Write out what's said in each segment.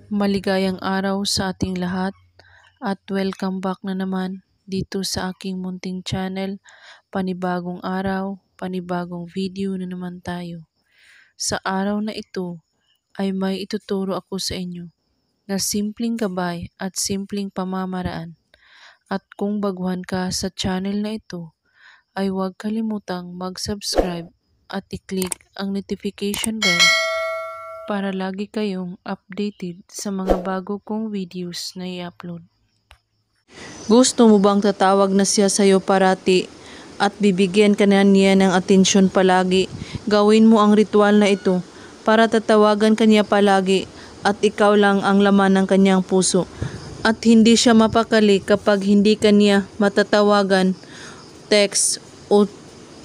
Maligayang araw sa ating lahat at welcome back na naman dito sa aking munting channel. Panibagong araw, panibagong video na naman tayo. Sa araw na ito ay may ituturo ako sa inyo na simpleng gabay at simpleng pamamaraan. At kung baguhan ka sa channel na ito, ay huwag kalimutang mag-subscribe at i-click ang notification bell para lagi kayong updated sa mga bago kong videos na i-upload. Gusto mo bang tatawag na siya sa'yo parati at bibigyan ka na niya ng atensyon palagi? Gawin mo ang ritual na ito para tatawagan ka niya palagi at ikaw lang ang laman ng kanyang puso. At hindi siya mapakali kapag hindi ka niya matatawagan, text o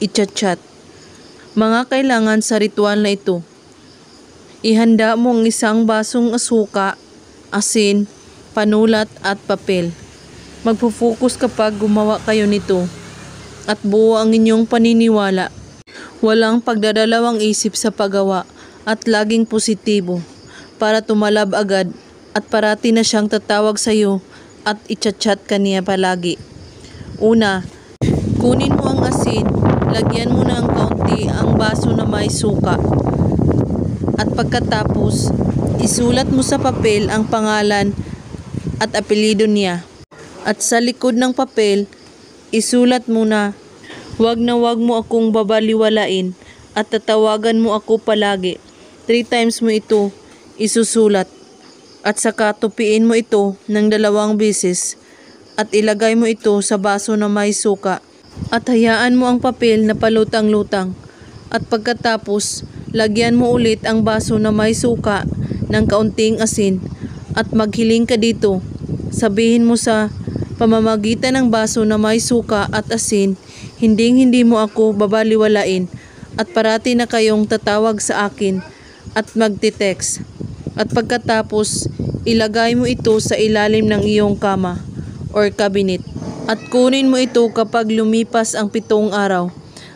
i-chat. Mga kailangan sa ritual na ito: ihanda mo ang isang basong suka, asin, panulat at papel. Magpo-focus kapag gumawa kayo nito at buo ang inyong paniniwala. Walang pagdadalawang isip sa paggawa at laging positibo para tumalab agad at parati na siyang tatawag sa iyo at i-chat ka niya palagi. Una, kunin mo ang asin, lagyan mo ng kaunti ang baso na may suka. At pagkatapos, isulat mo sa papel ang pangalan at apelyido niya. At sa likod ng papel, isulat mo na wag mo akong babaliwalain at tatawagan mo ako palagi. 3 times mo ito isusulat. At saka tupiin mo ito ng 2 beses at ilagay mo ito sa baso na may suka. At hayaan mo ang papel na palutang-lutang. At pagkatapos, lagyan mo ulit ang baso na may suka ng kaunting asin at maghiling ka dito. Sabihin mo sa pamamagitan ng baso na may suka at asin, hindi mo ako babaliwalain at parati na kayong tatawag sa akin at magte-text. At pagkatapos, ilagay mo ito sa ilalim ng iyong kama or cabinet. At kunin mo ito kapag lumipas ang 7 araw.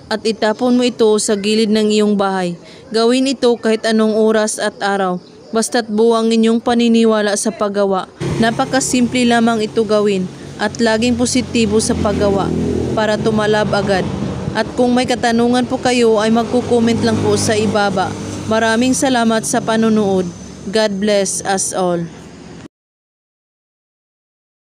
At itapon mo ito sa gilid ng iyong bahay. Gawin ito kahit anong oras at araw, basta't buo ang inyong paniniwala sa paggawa. Napakasimple lamang ito gawin at laging positibo sa paggawa para tumalab agad. At kung may katanungan po kayo ay magko-comment lang po sa ibaba. Maraming salamat sa panonood. God bless us all.